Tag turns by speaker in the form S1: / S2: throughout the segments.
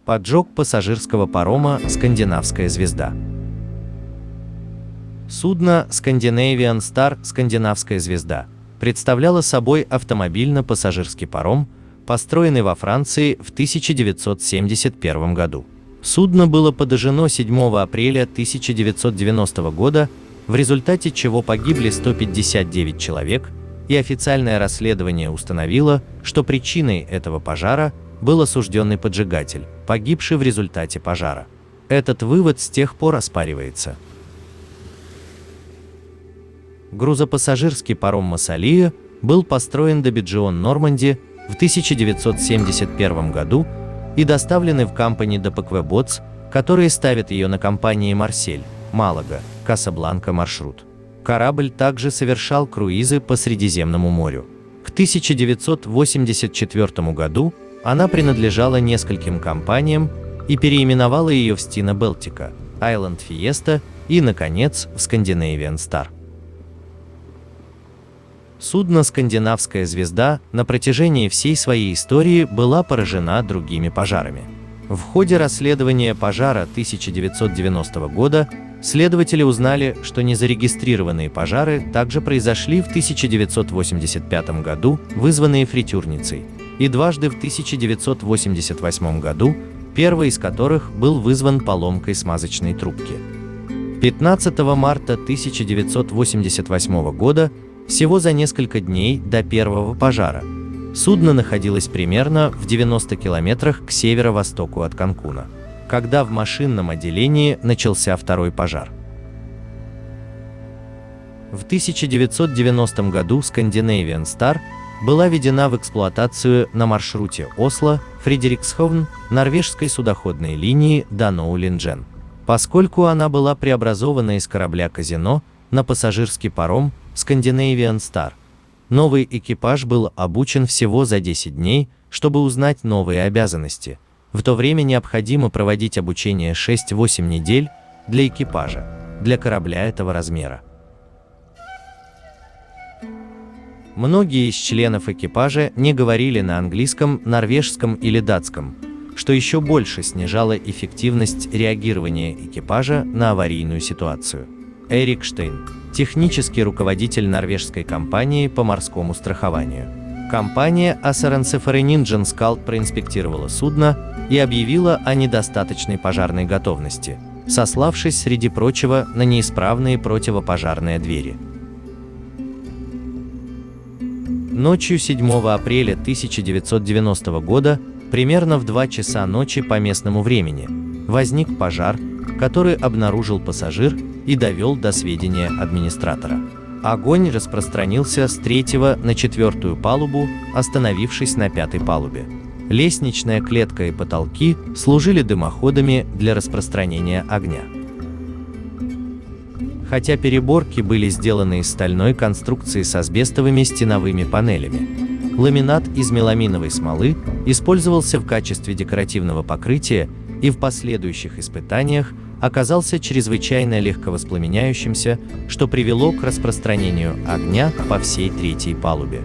S1: Поджог пассажирского парома «Скандинавская звезда». Судно Scandinavian Star «Скандинавская звезда» представляло собой автомобильно-пассажирский паром, построенный во Франции в 1971 году. Судно было подожжено 7 апреля 1990 года, в результате чего погибли 159 человек, и официальное расследование установило, что причиной этого пожара был осужденный поджигатель, погибший в результате пожара. Этот вывод с тех пор оспаривается. Грузопассажирский паром «Массалия» был построен Добиджион Норманди в 1971 году и доставлены в компании ДПКВ Ботс, которые ставят ее на компании Марсель, Малага, Касабланка маршрут. Корабль также совершал круизы по Средиземному морю. К 1984 году она принадлежала нескольким компаниям и переименовала ее в Stena Baltica, Island Fiesta и, наконец, в Scandinavian Star. Судно «Скандинавская звезда» на протяжении всей своей истории была поражена другими пожарами. В ходе расследования пожара 1990 года следователи узнали, что незарегистрированные пожары также произошли в 1985 году, вызванные фритюрницей, и дважды в 1988 году, первый из которых был вызван поломкой смазочной трубки. 15 марта 1988 года, всего за несколько дней до первого пожара, судно находилось примерно в 90 километрах к северо-востоку от Канкуна, когда в машинном отделении начался второй пожар. В 1990 году Scandinavian Star была введена в эксплуатацию на маршруте Осло-Фредериксховн норвежской судоходной линии Даноу-Линджен, поскольку она была преобразована из корабля-казино на пассажирский паром Scandinavian Star. Новый экипаж был обучен всего за 10 дней, чтобы узнать новые обязанности. В то время необходимо проводить обучение 6-8 недель для экипажа, для корабля этого размера. Многие из членов экипажа не говорили на английском, норвежском или датском, что еще больше снижало эффективность реагирования экипажа на аварийную ситуацию. Эрик Штейн, технический руководитель норвежской компании по морскому страхованию. Компания Assuranceforeningen Skald проинспектировала судно и объявила о недостаточной пожарной готовности, сославшись, среди прочего, на неисправные противопожарные двери. Ночью 7 апреля 1990 года, примерно в 2 часа ночи по местному времени, возник пожар, который обнаружил пассажир и довел до сведения администратора. Огонь распространился с 3-го на 4-ю палубу, остановившись на 5-й палубе. Лестничная клетка и потолки служили дымоходами для распространения огня. Хотя переборки были сделаны из стальной конструкции с асбестовыми стеновыми панелями, ламинат из меламиновой смолы использовался в качестве декоративного покрытия и в последующих испытаниях оказался чрезвычайно легковоспламеняющимся, что привело к распространению огня по всей 3-й палубе.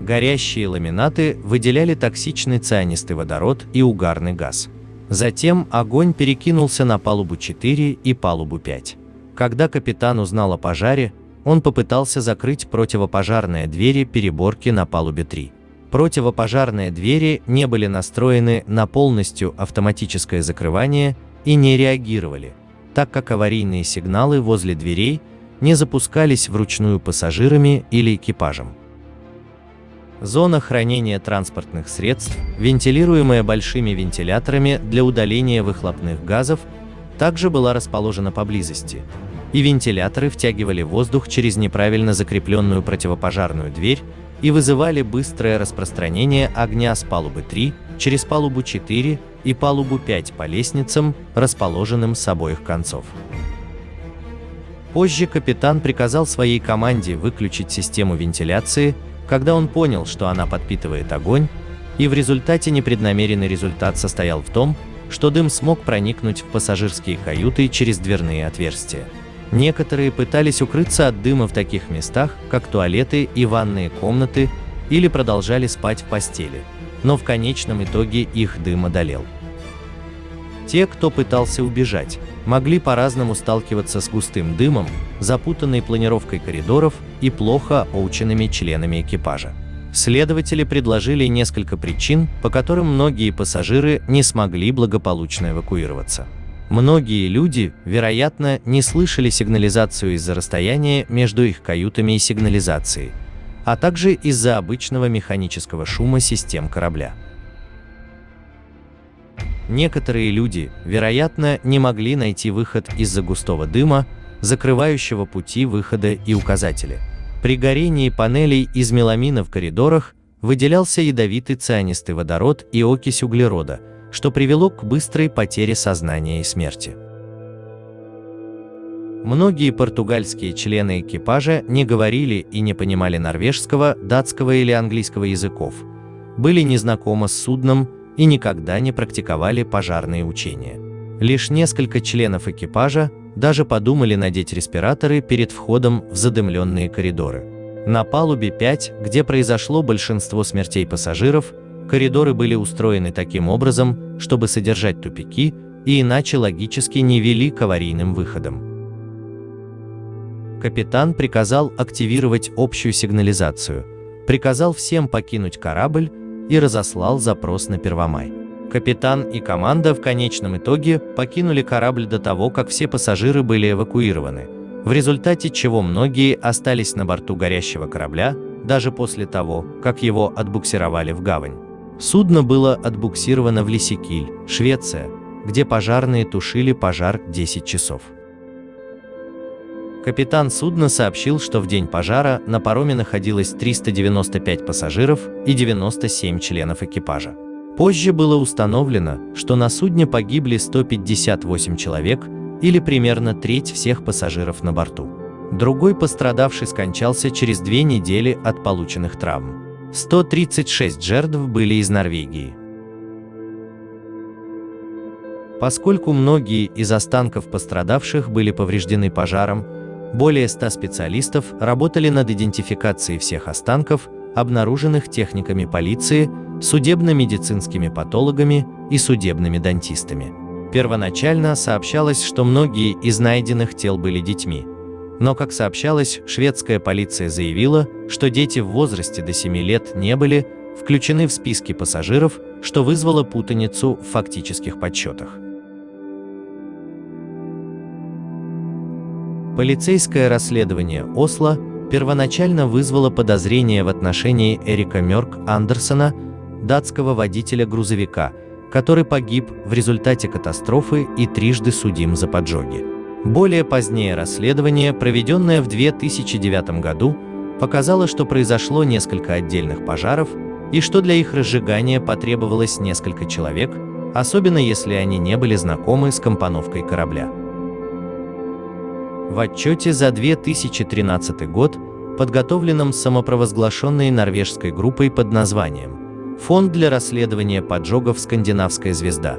S1: Горящие ламинаты выделяли токсичный цианистый водород и угарный газ. Затем огонь перекинулся на палубу 4 и палубу 5. Когда капитан узнал о пожаре, он попытался закрыть противопожарные двери переборки на палубе 3. Противопожарные двери не были настроены на полностью автоматическое закрывание и не реагировали, так как аварийные сигналы возле дверей не запускались вручную пассажирами или экипажем. Зона хранения транспортных средств, вентилируемая большими вентиляторами для удаления выхлопных газов, также была расположена поблизости, и вентиляторы втягивали воздух через неправильно закрепленную противопожарную дверь и вызывали быстрое распространение огня с палубы 3 через палубу 4 и палубу 5 по лестницам, расположенным с обоих концов. Позже капитан приказал своей команде выключить систему вентиляции, когда он понял, что она подпитывает огонь, и в результате непреднамеренный результат состоял в том, что дым смог проникнуть в пассажирские каюты через дверные отверстия. Некоторые пытались укрыться от дыма в таких местах, как туалеты и ванные комнаты, или продолжали спать в постели. но в конечном итоге их дым одолел. Те, кто пытался убежать, могли по-разному сталкиваться с густым дымом, запутанной планировкой коридоров и плохо обученными членами экипажа. Следователи предложили несколько причин, по которым многие пассажиры не смогли благополучно эвакуироваться. Многие люди, вероятно, не слышали сигнализацию из-за расстояния между их каютами и сигнализацией, а также из-за обычного механического шума систем корабля. Некоторые люди, вероятно, не могли найти выход из-за густого дыма, закрывающего пути выхода и указатели. При горении панелей из меламина в коридорах выделялся ядовитый цианистый водород и окись углерода, что привело к быстрой потере сознания и смерти. Многие португальские члены экипажа не говорили и не понимали норвежского, датского или английского языков, были незнакомы с судном и никогда не практиковали пожарные учения. Лишь несколько членов экипажа даже подумали надеть респираторы перед входом в задымленные коридоры. На палубе 5, где произошло большинство смертей пассажиров, коридоры были устроены таким образом, чтобы содержать тупики и иначе логически не вели к аварийным выходам. Капитан приказал активировать общую сигнализацию, приказал всем покинуть корабль и разослал запрос на Первомай. Капитан и команда в конечном итоге покинули корабль до того, как все пассажиры были эвакуированы, в результате чего многие остались на борту горящего корабля даже после того, как его отбуксировали в гавань. Судно было отбуксировано в Лисикиль, Швеция, где пожарные тушили пожар 10 часов. Капитан судна сообщил, что в день пожара на пароме находилось 395 пассажиров и 97 членов экипажа. Позже было установлено, что на судне погибли 158 человек, или примерно треть всех пассажиров на борту. Другой пострадавший скончался через 2 недели от полученных травм. 136 жертв были из Норвегии. Поскольку многие из останков пострадавших были повреждены пожаром, более 100 специалистов работали над идентификацией всех останков, обнаруженных техниками полиции, судебно-медицинскими патологами и судебными дантистами. Первоначально сообщалось, что многие из найденных тел были детьми. Но, как сообщалось, шведская полиция заявила, что дети в возрасте до 7 лет не были включены в списки пассажиров, что вызвало путаницу в фактических подсчетах. Полицейское расследование Осло первоначально вызвало подозрения в отношении Эрика Мёрк Андерсона, датского водителя грузовика, который погиб в результате катастрофы и трижды судим за поджоги. Более позднее расследование, проведенное в 2009 году, показало, что произошло несколько отдельных пожаров и что для их разжигания потребовалось несколько человек, особенно если они не были знакомы с компоновкой корабля. В отчете за 2013 год, подготовленном самопровозглашенной норвежской группой под названием «Фонд для расследования поджогов «Скандинавская звезда»,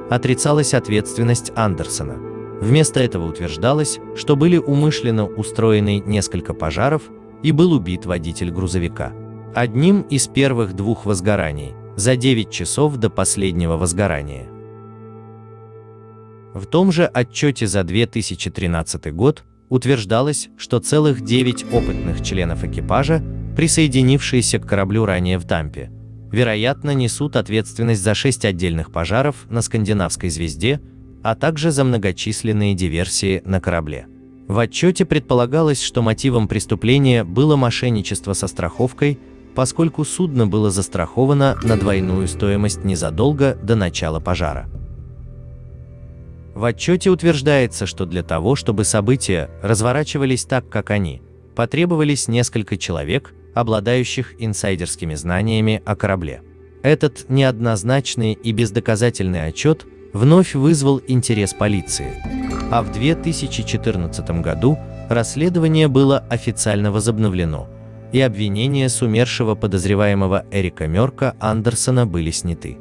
S1: отрицалась ответственность Андерсона. Вместо этого утверждалось, что были умышленно устроены несколько пожаров и был убит водитель грузовика. Одним из первых 2 возгораний, за 9 часов до последнего возгорания. В том же отчете за 2013 год утверждалось, что целых 9 опытных членов экипажа, присоединившиеся к кораблю ранее в Тампе, вероятно, несут ответственность за 6 отдельных пожаров на «Скандинавской звезде», а также за многочисленные диверсии на корабле. В отчете предполагалось, что мотивом преступления было мошенничество со страховкой, поскольку судно было застраховано на двойную стоимость незадолго до начала пожара. В отчете утверждается, что для того, чтобы события разворачивались так, как они, потребовались несколько человек, обладающих инсайдерскими знаниями о корабле. Этот неоднозначный и бездоказательный отчет вновь вызвал интерес полиции, а в 2014 году расследование было официально возобновлено, и обвинения с умершего подозреваемого Эрика Мёрка Андерсона были сняты.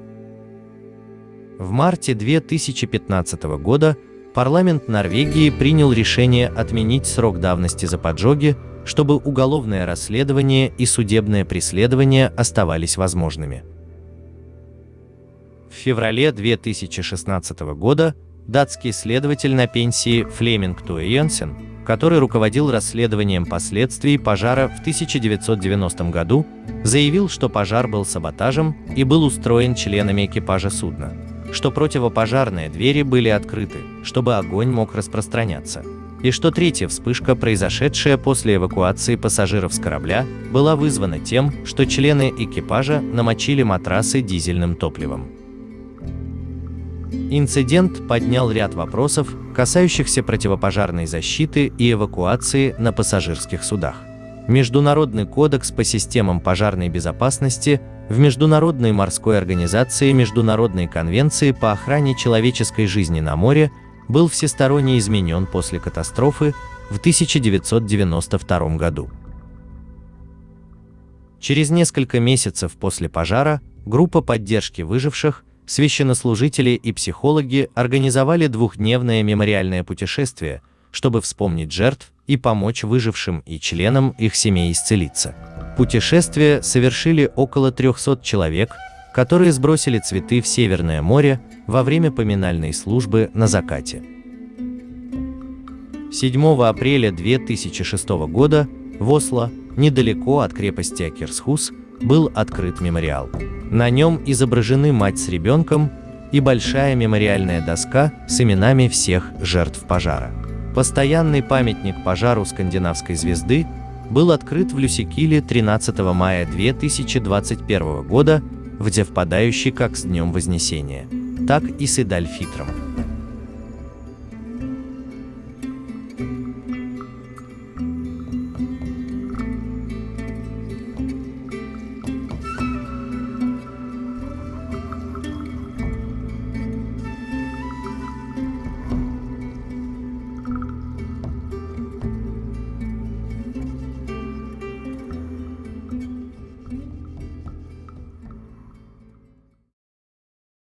S1: В марте 2015 года парламент Норвегии принял решение отменить срок давности за поджоги, чтобы уголовное расследование и судебное преследование оставались возможными. феврале 2016 года датский следователь на пенсии Флеминг Туэ Йенсен, который руководил расследованием последствий пожара в 1990 году, заявил, что пожар был саботажем и был устроен членами экипажа судна, что противопожарные двери были открыты, чтобы огонь мог распространяться, и что третья вспышка, произошедшая после эвакуации пассажиров с корабля, была вызвана тем, что члены экипажа намочили матрасы дизельным топливом. Инцидент поднял ряд вопросов, касающихся противопожарной защиты и эвакуации на пассажирских судах. Международный кодекс по системам пожарной безопасности в Международной морской организации Международной конвенции по охране человеческой жизни на море был всесторонне изменен после катастрофы в 1992 году. Через несколько месяцев после пожара группа поддержки выживших, священнослужители и психологи организовали двухдневное мемориальное путешествие, чтобы вспомнить жертв и помочь выжившим и членам их семей исцелиться. Путешествие совершили около 300 человек, которые сбросили цветы в Северное море во время поминальной службы на закате. 7 апреля 2006 года в Осло, недалеко от крепости Акерсхус, был открыт мемориал. На нем изображены мать с ребенком и большая мемориальная доска с именами всех жертв пожара. Постоянный памятник пожару скандинавской звезды был открыт в Люсикиле 13 мая 2021 года, где впадающий как с Днем Вознесения, так и с Идаль-Фитром.